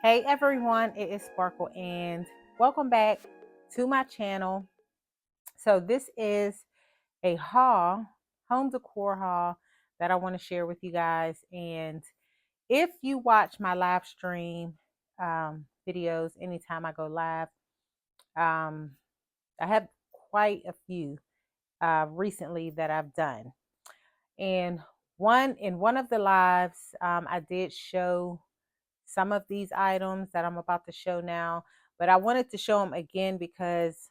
Hey everyone, it is Sparkle and welcome back to my channel. So this is a haul, home decor haul that I want to share with you guys. And if you watch my live stream videos anytime I go live, um, I have quite a few recently that I've done. And one of the lives, I did show some of these items that I'm about to show now, but I wanted to show them again because,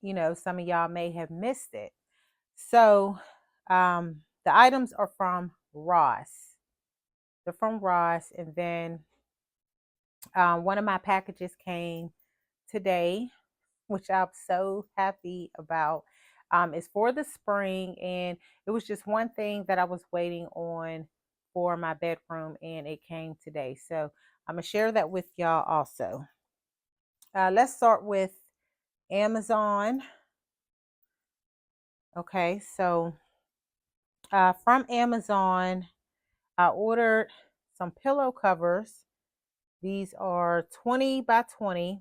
some of y'all may have missed it. So, the items are from Ross. They're from Ross. And then one of my packages came today, which I'm so happy about. It's for the spring, and it was just one thing that I was waiting on for my bedroom, and it came today. So I'm gonna share that with y'all also. Let's start with Amazon. Okay, so from Amazon, I ordered some pillow covers. These are 20 by 20.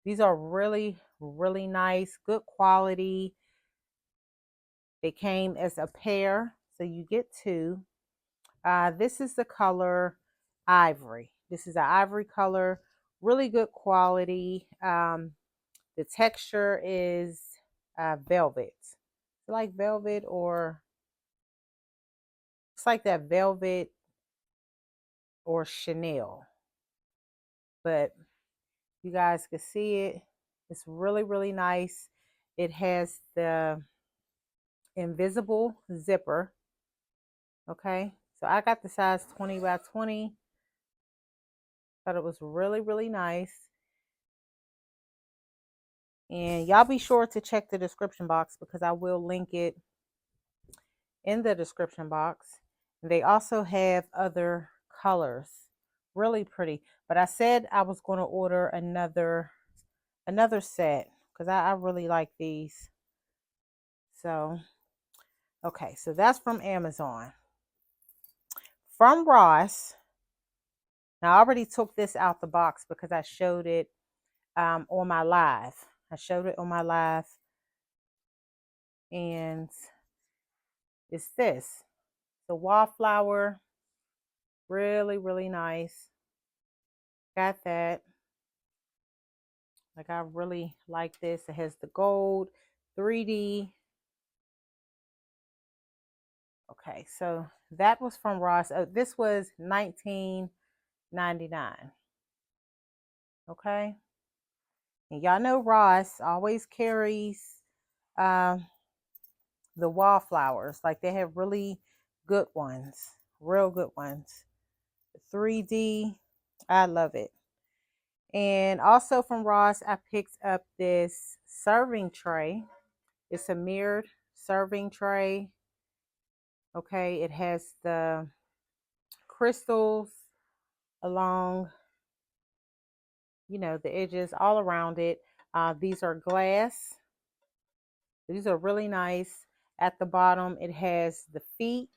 These are really, really nice, good quality. They came as a pair, so you get two. This is the color ivory. This is an ivory color, really good quality. The texture is velvet. It's like velvet, or it's like that velvet or Chanel. But you guys can see it. It's really, really nice. It has the invisible zipper. Okay. So I got the size 20 by 20. Thought it was really, really nice. And y'all be sure to check the description box because I will link it in the description box. They also have other colors. Really pretty. But I said I was going to order another set because I really like these. So, okay, so that's from Amazon. From Ross, now I already took this out the box because I showed it on my live. I showed it on my live, and it's this. The wallflower, really, really nice. Got that. Like, I really like this. It has the gold 3D. Okay, so that was from Ross. This was $19.99. Okay. And y'all know Ross always carries um, the wallflowers. Like, they have really good ones, real good ones. 3D, I love it. And also from Ross, I picked up this serving tray. It's a mirrored serving tray. Okay, it has the crystals along, the edges all around it. These are glass. These are really nice. At the bottom, it has the feet.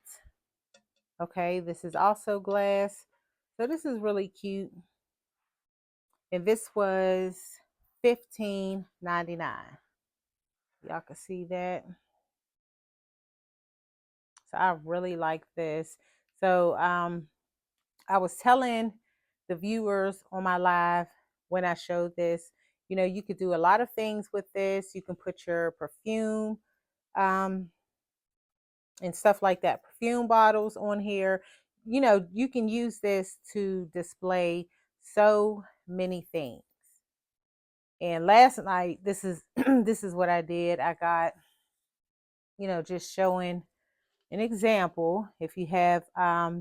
Okay, this is also glass. So this is really cute. And this was $15.99. Y'all can see that. So I really like this. So I was telling the viewers on my live when I showed this, you could do a lot of things with this. You can put your perfume um, and stuff like that, perfume bottles on here. You can use this to display so many things. And last night, this is this is what I did. I got, just showing an example. If you have a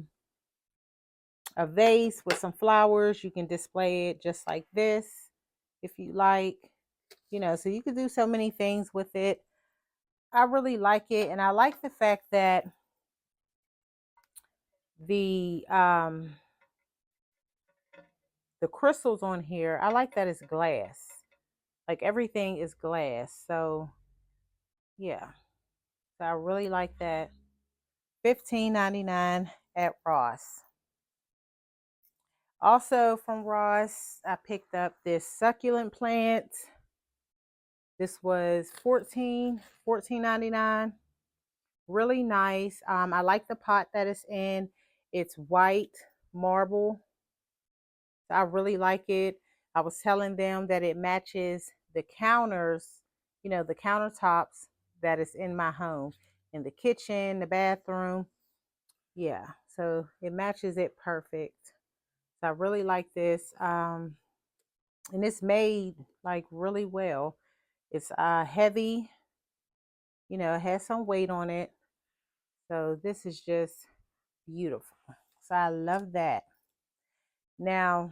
vase with some flowers, you can display it just like this if you like. So you can do so many things with it. I really like it, and I like the fact that the the crystals on here, I like that it's glass. Like, everything is glass. So yeah, so I really like that. $15.99 at Ross. Also from Ross, I picked up this succulent plant. This was $14.99. Really nice. I like the pot that it's in. It's white marble. I really like it. I was telling them that it matches the counters, the countertops that is in my home, in the kitchen, the bathroom. Yeah, so it matches it perfect. So I really like this. And it's made like really well. It's heavy, it has some weight on it. So this is just beautiful. So I love that. Now,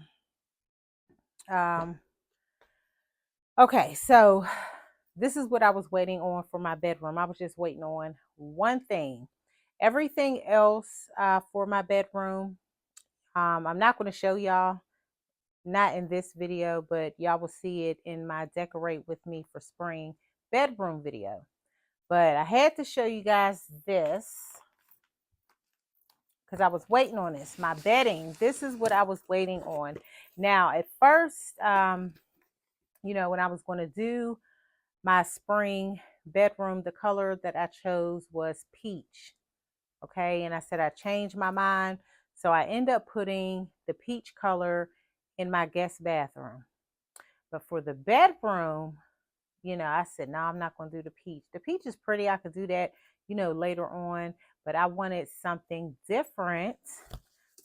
okay, so this is what I was waiting on for my bedroom. I was just waiting on one thing. Everything else for my bedroom, I'm not going to show y'all, not in this video, but y'all will see it in my Decorate With Me for Spring bedroom video. But I had to show you guys this because I was waiting on this. My bedding, this is what I was waiting on. Now, at first, when I was going to do my spring bedroom, the color that I chose was peach. Okay, and I said I changed my mind. So I end up putting the peach color in my guest bathroom. But for the bedroom, I said, no, I'm not going to do the peach. The peach is pretty. I could do that, later on. But I wanted something different.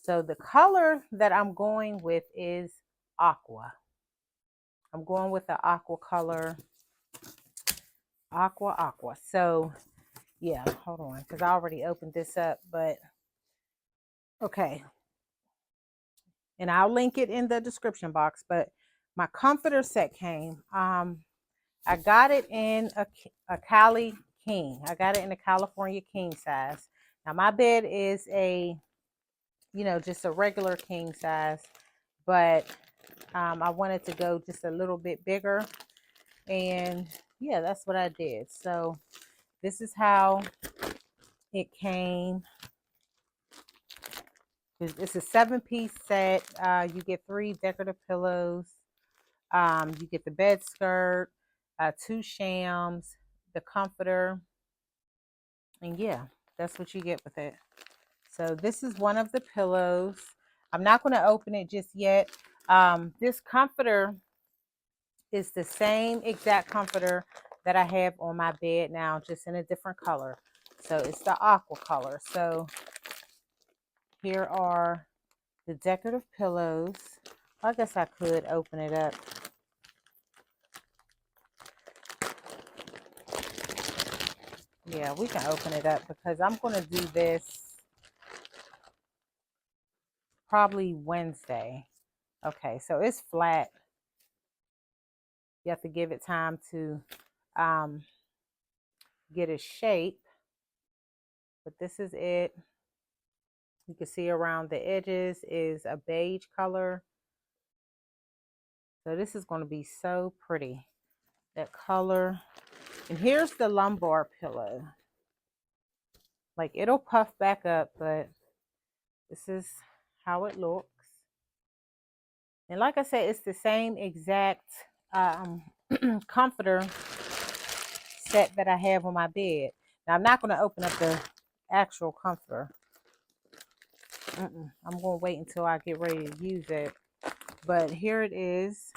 So the color that I'm going with is aqua. I'm going with the aqua color. Aqua. So, yeah, hold on. Because I already opened this up. But, okay. And I'll link it in the description box. But my comforter set came. I got it in a Cali King. I got it in a California king size. Now my bed is just a regular king size, but I wanted to go just a little bit bigger. And yeah, that's what I did. So this is how it came. It's a 7-piece set. You get 3 decorative pillows. You get the bed skirt, 2 shams, the comforter, and yeah, that's what you get with it. So this is one of the pillows. I'm not going to open it just yet. This comforter is the same exact comforter that I have on my bed now, just in a different color. So it's the aqua color. So here are the decorative pillows. I guess I could open it up. Yeah, we can open it up because I'm going to do this probably Wednesday. Okay, so it's flat. You have to give it time to get a shape. But this is it. You can see around the edges is a beige color. So this is going to be so pretty. That color. And here's the lumbar pillow. Like it'll puff back up, but this is how it looks. And like I said, it's the same exact comforter set that I have on my bed. Now I'm not going to open up the actual comforter. I'm going to wait until I get ready to use it. But here it is.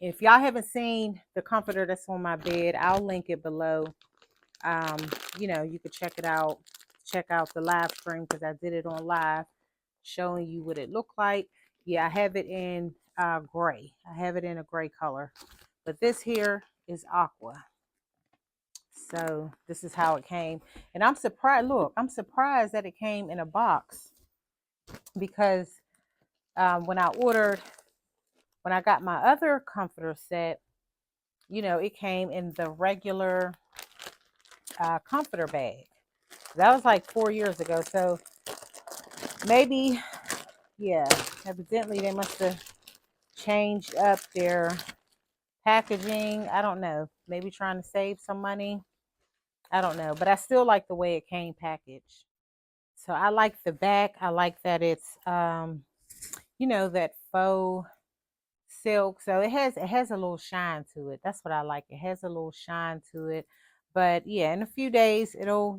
If y'all haven't seen the comforter that's on my bed, I'll link it below. You could check it out. Check out the live stream because I did it on live, showing you what it looked like. Yeah, I have it in gray. I have it in a gray color. But this here is aqua. So this is how it came. And I'm surprised. Look, I'm surprised that it came in a box because when I got my other comforter set, it came in the regular comforter bag. That was like 4 years ago. So maybe, yeah, evidently they must have changed up their packaging. I don't know. Maybe trying to save some money. I don't know. But I still like the way it came packaged. So I like the back. I like that it's that faux silk. So it has a little shine to it. That's what I like. It has a little shine to it. But yeah, in a few days it'll,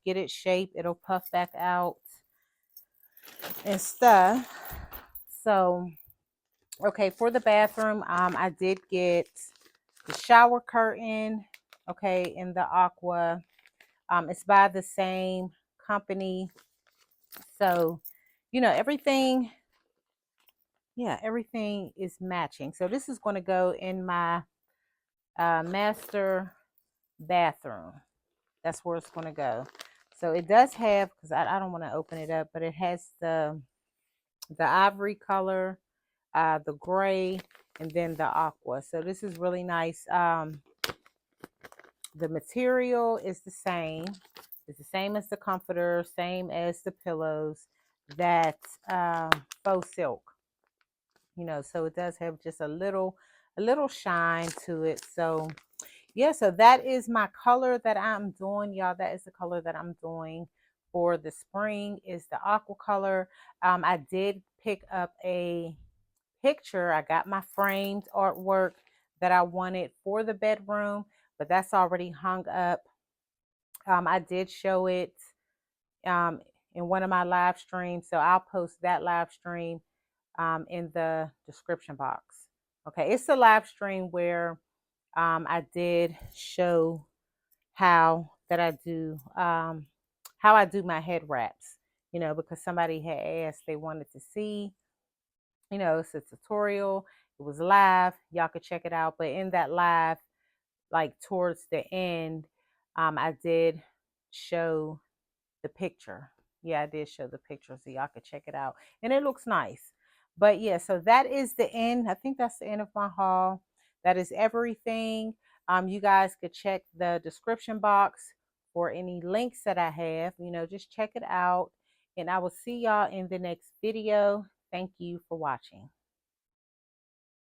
get its shape. It'll puff back out and stuff. So okay, for the bathroom, I did get the shower curtain, okay, in the aqua. It's by the same company. So, everything, yeah, everything is matching. So this is going to go in my master bathroom. That's where it's going to go. So it does have, because I don't want to open it up, but it has the ivory color, the gray, and then the aqua. So this is really nice. The material is the same. It's the same as the comforter, same as the pillows. That faux silk. So it does have just a little shine to it. So yeah, so that is my color that I'm doing, y'all. That is the color that I'm doing for the spring, is the aqua color. I did pick up a picture. I got my framed artwork that I wanted for the bedroom, but that's already hung up. I did show it um, in one of my live streams, so I'll post that live stream in the description box. Okay, it's a live stream where I did show how I do my head wraps. Because somebody had asked, they wanted to see. It's a tutorial. It was live. Y'all could check it out. But in that live, like towards the end, I did show the picture. Yeah, I did show the picture so y'all could check it out. And it looks nice. But yeah, so that is the end. I think that's the end of my haul. That is everything. You guys could check the description box for any links that I have. Just check it out. And I will see y'all in the next video. Thank you for watching.